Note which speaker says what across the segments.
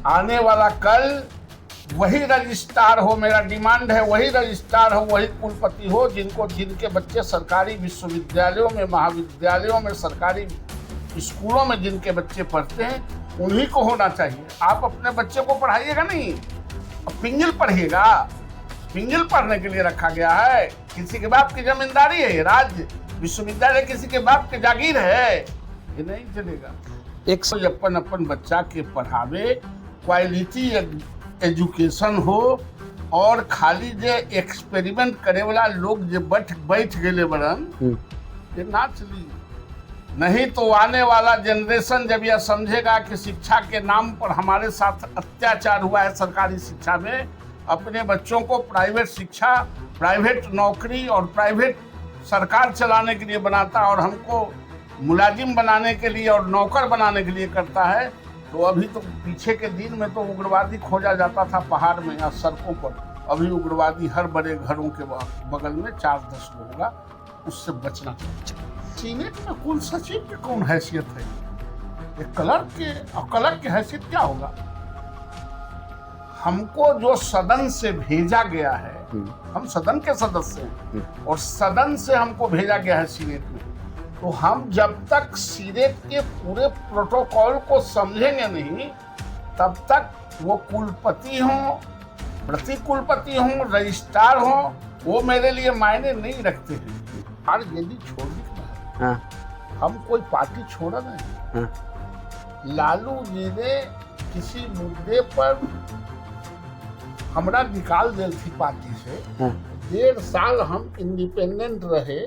Speaker 1: आने वाला कल वही रजिस्ट्रार हो, मेरा डिमांड है वही रजिस्ट्रार हो, वही कुलपति हो जिनके बच्चे सरकारी विश्वविद्यालयों में, महाविद्यालयों में, सरकारी स्कूलों में जिनके बच्चे पढ़ते हैं उन्हीं को होना चाहिए। आप अपने बच्चे को पढ़ाइएगा नहीं, अब पिंजल पढ़िएगा। पिंजल पढ़ने के लिए रखा गया है, किसी के बाप की जमींदारी है, राज्य विश्वविद्यालय किसी के बाप की जागीर है, ये नहीं चलेगा।
Speaker 2: एक
Speaker 1: तो अपन बच्चा के पढ़ावे, क्वालिटी एजुकेशन हो, और खाली जे एक्सपेरिमेंट करे वाला लोग जे बैठ गए बड़न, ये ना चली। नहीं तो आने वाला जनरेशन जब यह समझेगा कि शिक्षा के नाम पर हमारे साथ अत्याचार हुआ है सरकारी शिक्षा में, अपने बच्चों को प्राइवेट शिक्षा, प्राइवेट नौकरी और प्राइवेट सरकार चलाने के लिए बनाता और हमको मुलाजिम बनाने के लिए और नौकर बनाने के लिए करता है, तो अभी तो पीछे के दिन में तो उग्रवादी खोजा जाता था पहाड़ में या सड़कों पर, अभी उग्रवादी हर बड़े घरों के बगल में 4-10 लोग होगा, उससे बचना चाहिए। सीनेट में कुल सचिव की कौन हैसियत है? एक क्लर्क के, और क्लर्क की हैसियत क्या होगा? हमको जो सदन से भेजा गया है, हम सदन के सदस्य हैं और सदन से हमको भेजा गया है सीनेट में, तो हम जब तक सीनेट के पूरे प्रोटोकॉल को समझेंगे नहीं, तब तक वो कुलपति हों, प्रति कुलपति हों, रजिस्ट्रार हों, वो मेरे लिए मायने नहीं रखते हैं। और यदि छोड़ने का है, हम कोई पार्टी छोड़ा नहीं। लालू जी ने किसी मुद्दे पर हमरा निकाल दिल थी पार्टी से, 1.5 साल हम इंडिपेंडेंट रहे,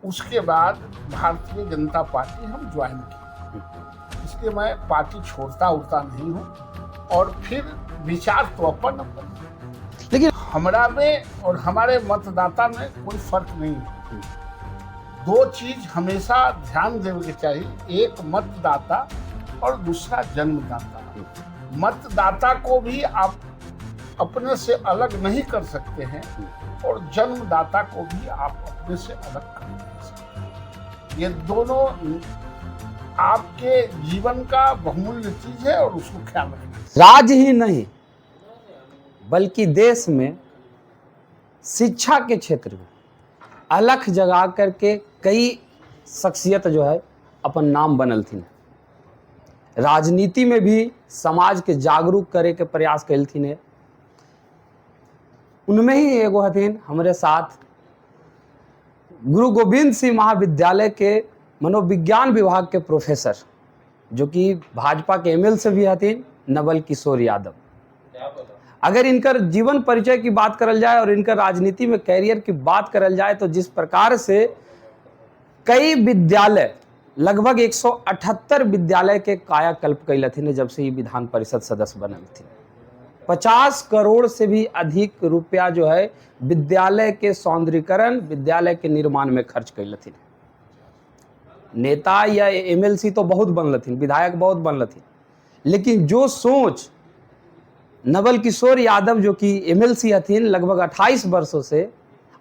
Speaker 1: उसके बाद भारतीय जनता पार्टी हम ज्वाइन की। इसलिए मैं पार्टी छोड़ता उड़ता नहीं हूँ, और फिर विचार तो अपन, लेकिन हमरा में और हमारे मतदाता में कोई फर्क नहीं है। 2 चीज हमेशा ध्यान देने के चाहिए, एक मतदाता और दूसरा जन्मदाता। मतदाता को भी आप अपने से अलग नहीं कर सकते हैं, और जन्मदाता को भी आप अपने से अलग कर नहीं सकते। ये दोनों आपके जीवन का बहुमूल्य चीज है, और उसको ख्याल रखना।
Speaker 2: राज्य ही नहीं बल्कि देश में शिक्षा के क्षेत्र में अलख जगा करके कई शख्सियत जो है अपन नाम बनल थी। राजनीति में भी समाज के जागरूक करे के प्रयास कैल थी। उनमें ही एगो हथिन हमारे साथ गुरु गोविंद सिंह महाविद्यालय के मनोविज्ञान विभाग के प्रोफेसर, जो कि भाजपा के एमएल से भी हथिन, नवल किशोर यादव। अगर इनकर जीवन परिचय की बात करल जाए और इनकर राजनीति में कैरियर की बात करल जाए, तो जिस प्रकार से कई विद्यालय, लगभग 178 विद्यालय के कायाकल्प कैल थी जब से ये विधान परिषद सदस्य बनल थी। 50 करोड़ से भी अधिक रुपया जो है विद्यालय के सौंदर्यीकरण, विद्यालय के निर्माण में खर्च कैल थी। नेता या एमएलसी तो बहुत बनल थी, विधायक बहुत बनल थी, लेकिन जो सोच नवल किशोर यादव जो कि एमएलसी हथिन लगभग 28 वर्षों से,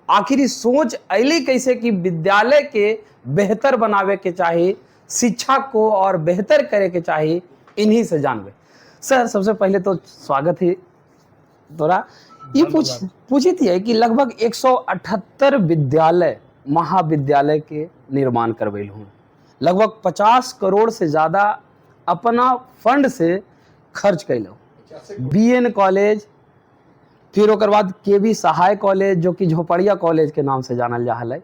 Speaker 2: आखिरी सोच अली कैसे कि विद्यालय के बेहतर बनावे के चाहिए, शिक्षा को और बेहतर करे के चाहिए, इन्हीं से जानवे। सर, सबसे पहले तो स्वागत है तोरा। ये पूछी थी कि लगभग 178 विद्यालय, महाविद्यालय के निर्माण करवेल हूँ, लगभग 50 करोड़ से ज़्यादा अपना फंड से खर्च कैल। बीएन कॉलेज, फिर ओकर बाद केवी सहाय कॉलेज जो कि झोपड़िया कॉलेज के नाम से जानल जा है,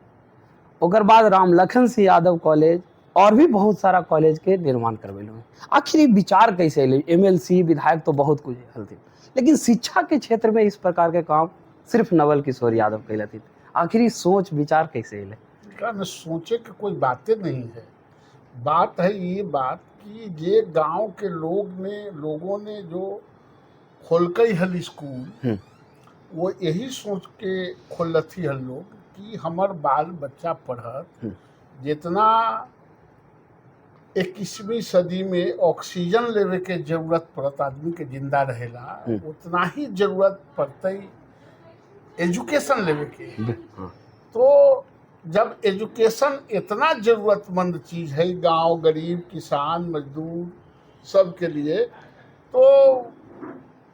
Speaker 2: ओकर बाद राम लखन सिंह यादव कॉलेज, और भी बहुत सारा कॉलेज के निर्माण करवेल हुए। आखिर विचार कैसे अल? एमएलसी विधायक तो बहुत कुछ हलती, लेकिन शिक्षा के क्षेत्र में इस प्रकार के काम सिर्फ नवल किशोर यादव कैल थी। आखिर सोच विचार कैसे अल?
Speaker 1: सोचे कि कोई बातें नहीं है, बात है ये बात कि ये गांव के लोगों ने जो खोलकई हल स्कूल, वो यही सोच के खोलथी हल लोग कि हमार बाल बच्चा पढ़त, जितना 21वीं सदी में ऑक्सीजन लेवे के जरूरत पड़त आदमी के जिंदा रहेला, उतना ही जरूरत पड़ते एजुकेशन लेवे के। तो जब एजुकेशन इतना जरूरतमंद चीज है गांव, गरीब, किसान, मजदूर सब के लिए, तो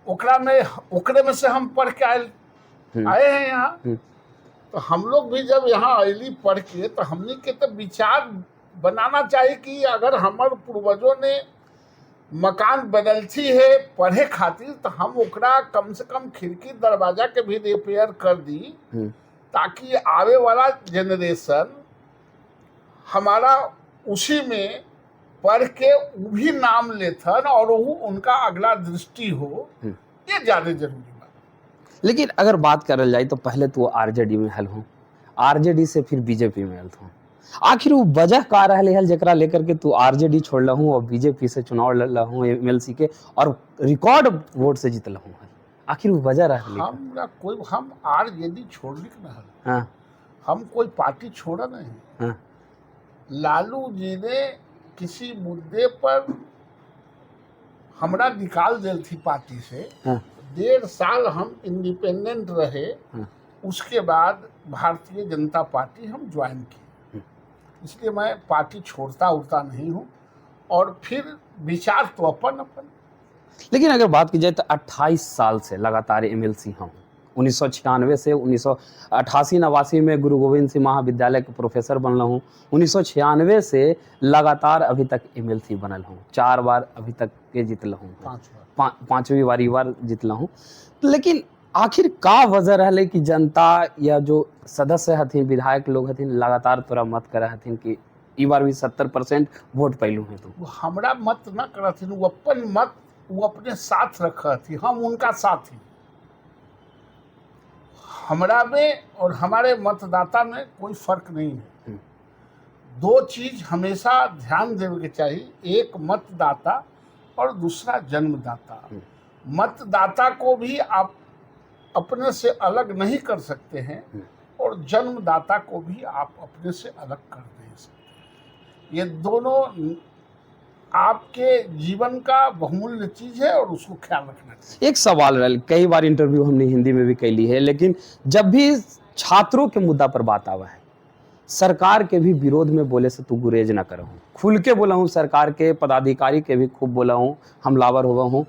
Speaker 1: ओकरे में से हम पढ़ के आए हैं यहाँ। तो हम लोग भी जब यहाँ आयली पढ़ के, तो हमने के तो विचार बनाना चाहिए कि अगर हमारे पूर्वजों ने मकान बदलती है पढ़े खातिर, तो हम ओकरा कम से कम खिड़की दरवाजा के भी रिपेयर कर दी, ताकि आवे वाला जनरेशन हमारा उसी में पढ़ के वो भी नाम लेथन और वो उनका अगला दृष्टि हो। ये ज्यादा जरूरी बात।
Speaker 2: लेकिन अगर बात करल जाए तो पहले तो आरजेडी में हल हो, आरजेडी से फिर बीजेपी में हल हो। आखिर वो वजह का रहले हल जरा लेकर के तू आरजेडी छोड़ हूँ और बीजेपी से चुनाव लड़ हूँ एमएलसी के और रिकॉर्ड वोट से जीतल हूँ। आखिर वो वजह रहले
Speaker 1: हम आरजेडी छोड़ने के ना,
Speaker 2: हाँ,
Speaker 1: हम कोई पार्टी छोड़ा नहीं।
Speaker 2: हाँ,
Speaker 1: लालू जी ने किसी मुद्दे पर हमरा निकाल दिल थी पार्टी से।
Speaker 2: हाँ,
Speaker 1: 1.5 साल हम इंडिपेंडेंट रहे।
Speaker 2: हाँ,
Speaker 1: उसके बाद भारतीय जनता पार्टी हम ज्वाइन की। इसलिए मैं पार्टी छोड़ता उड़ता नहीं हूँ। और फिर विचार तो अपन।
Speaker 2: लेकिन अगर बात की जाए तो 28 साल से लगातार एमएलसी हूँ। 1996 से 1988-89 में गुरु गोविंद सिंह महाविद्यालय के प्रोफेसर बनल हूँ। 1996 से लगातार अभी तक एमएलसी बनल हूँ। 4 बार अभी तक के जीतल हूँ, 5वीं बार जीतल हूँ। लेकिन आखिर का वजह रहे कि जनता या जो सदस्य हथिन, विधायक लोग हथिन, लगातार तोरा मत करे हथिन कि ई बार भी 70% वोट पैलू है? तो
Speaker 1: हमरा मत न करथिन, वो अपन मत वो अपने साथ रखती, हम उनका साथी। हमरा में और हमारे मतदाता में कोई फर्क नहीं है। 2 चीज हमेशा ध्यान देने के चाहिए, एक मतदाता और दूसरा जन्मदाता। मतदाता को भी आप अपने से अलग नहीं कर सकते हैं और जन्मदाता को भी आप अपने से अलग कर नहीं सकते। ये दोनों आपके जीवन का बहुमूल्य चीज है और उसको ख्याल रखना चाहिए।
Speaker 2: एक सवाल रहा, कई बार इंटरव्यू हमने हिंदी में भी कैली है, लेकिन जब भी छात्रों के मुद्दा पर बात आवा है, सरकार के भी विरोध में बोले से तू गुरेज ना करहूँ, खुल के बोला हूँ, सरकार के पदाधिकारी के भी खूब बोला हूँ, हमलावर हुआ हूँ।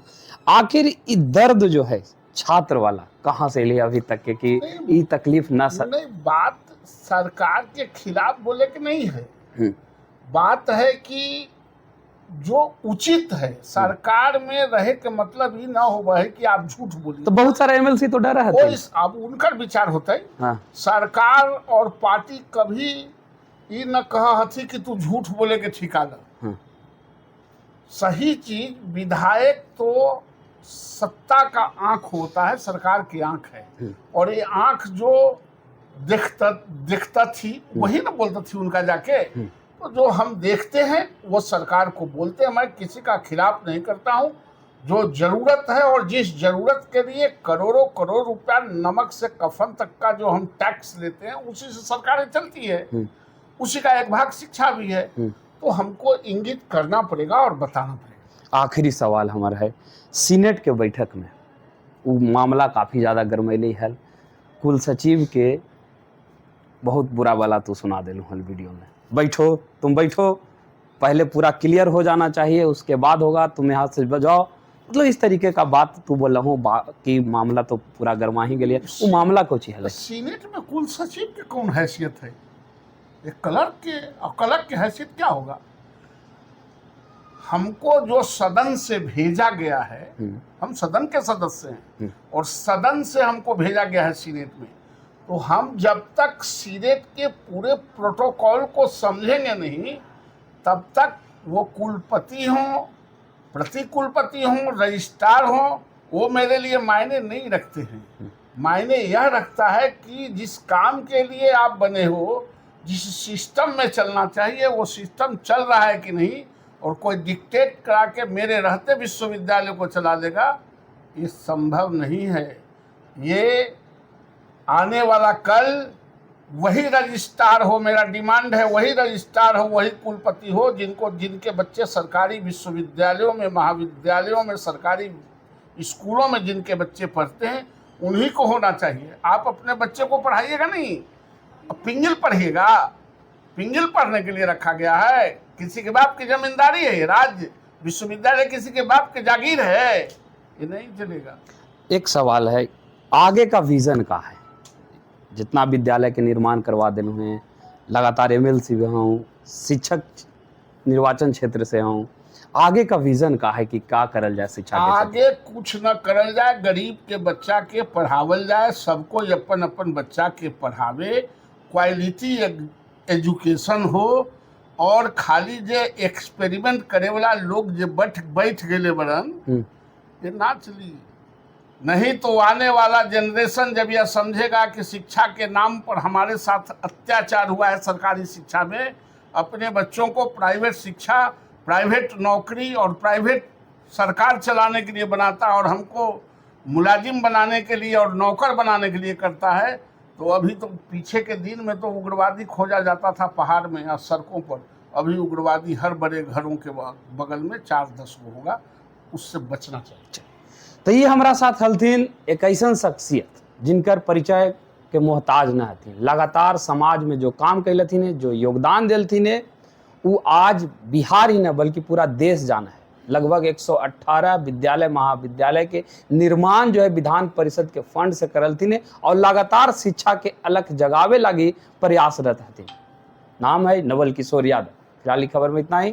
Speaker 2: आखिर ये दर्द जो है छात्र वाला कहाँ से ले अभी तक के कि ये तकलीफ ना
Speaker 1: नहीं, बात सरकार के खिलाफ बोले कि नहीं है। बात है कि जो उचित है सरकार में रहे के मतलब ही ना हो है कि आप झूठ बोलिए।
Speaker 2: तो बहुत सारा एमएलसी तो डरा है।
Speaker 1: अब उनका विचार होता है।
Speaker 2: हाँ।
Speaker 1: सरकार और पार्टी कभी ये न कहा हथी कि तू झूठ बोले के ठिकाना।
Speaker 2: हाँ।
Speaker 1: सही चीज, विधायक तो सत्ता का आंख होता है, सरकार की आंख है। और ये आंख जो देखता थी वही ना बोलता थी उनका जाके। तो जो हम देखते हैं वो सरकार को बोलते हैं। मैं किसी का खिलाफ नहीं करता हूँ। जो जरूरत है और जिस जरूरत के लिए करोड़ों करोड़ रुपया नमक से कफन तक का जो हम टैक्स लेते हैं उसी से सरकारें चलती है। उसी का एक भाग शिक्षा भी है। तो हमको इंगित करना पड़ेगा और बताना पड़ेगा।
Speaker 2: आखिरी सवाल हमारा है, सीनेट के बैठक में वो मामला काफ़ी ज़्यादा गरमैली है। कुल सचिव के बहुत बुरा वाला तो सुना दिलूँ हल वीडियो में। बैठो, तुम बैठो, पहले पूरा क्लियर हो जाना चाहिए, उसके बाद होगा, तुम यहाँ से बजाओ। मतलब इस तरीके का बात तू बोल रहा हूँ कि मामला तो पूरा गरमा ही गया। वो मामला को चाहिए
Speaker 1: सीनेट में कुल सचिव की कौन हैसियत है? एक क्लर्क के, और क्लर्क की हैसियत क्या होगा? हमको जो सदन से भेजा गया है, हम सदन के सदस्य हैं और सदन से हमको भेजा गया है सीनेट में। तो हम जब तक सीनेट के पूरे प्रोटोकॉल को समझेंगे नहीं, तब तक वो कुलपति हों, प्रति कुलपति हों, रजिस्ट्रार हों, वो मेरे लिए मायने नहीं रखते हैं। मायने यह रखता है कि जिस काम के लिए आप बने हो, जिस सिस्टम में चलना चाहिए वो सिस्टम चल रहा है कि नहीं। और कोई डिक्टेट करा के मेरे रहते विश्वविद्यालय को चला देगा, ये संभव नहीं है। ये आने वाला कल वही रजिस्ट्रार हो, मेरा डिमांड है वही रजिस्ट्रार हो, वही कुलपति हो जिनके बच्चे सरकारी विश्वविद्यालयों में, महाविद्यालयों में, सरकारी स्कूलों में जिनके बच्चे पढ़ते हैं, उन्हीं को होना चाहिए। आप अपने बच्चे को पढ़ाइएगा नहीं, पिंजल पढ़िएगा। पिंजल पढ़ने के लिए रखा गया है। किसी के बाप की जमींदारी है ये राज्य, विश्वविद्यालय किसी के बाप के जागीर है, ये नहीं चलेगा।
Speaker 2: एक सवाल है, आगे का विजन का है? जितना विद्यालय के निर्माण करवा दिल हुए, लगातार एमएलसी भी हूँ, शिक्षक निर्वाचन क्षेत्र से हूँ, आगे का विजन का है कि क्या करल जाए शिक्षा के क्षेत्र?
Speaker 1: आगे कुछ न करल जाए, गरीब के बच्चा के पढ़ावल जाए, सबको अपन अपन बच्चा के पढ़ावे, क्वालिटी एजुकेशन हो, और खाली जे एक्सपेरिमेंट करे वाला लोग जे बैठ गए बड़न, ये ना चली। नहीं तो आने वाला जनरेशन जब यह समझेगा कि शिक्षा के नाम पर हमारे साथ अत्याचार हुआ है सरकारी शिक्षा में, अपने बच्चों को प्राइवेट शिक्षा, प्राइवेट नौकरी और प्राइवेट सरकार चलाने के लिए बनाता और हमको मुलाजिम बनाने के लिए और नौकर बनाने के लिए करता है, तो अभी तो पीछे के दिन में तो उग्रवादी खोजा जाता था पहाड़ में या सड़कों पर, अभी उग्रवादी हर बड़े घरों के बगल में 4-10 गो होगा, उससे बचना चाहिए।
Speaker 2: तो ये हमारा साथ हलथिन एक ऐसा शख्सियत जिनकर परिचय के मोहताज न हथिन, लगातार समाज में जो काम कैलथिन, जो योगदान दिलथिन, वो आज बिहार ही न बल्कि पूरा देश जाना है। लगभग 118 विद्यालय महाविद्यालय के निर्माण जो है विधान परिषद के फंड से करलथिन और लगातार शिक्षा के अलख जगावे लगी प्रयासरत हथिन। नाम है नवल किशोर यादव। फिलहाल खबर में इतना ही।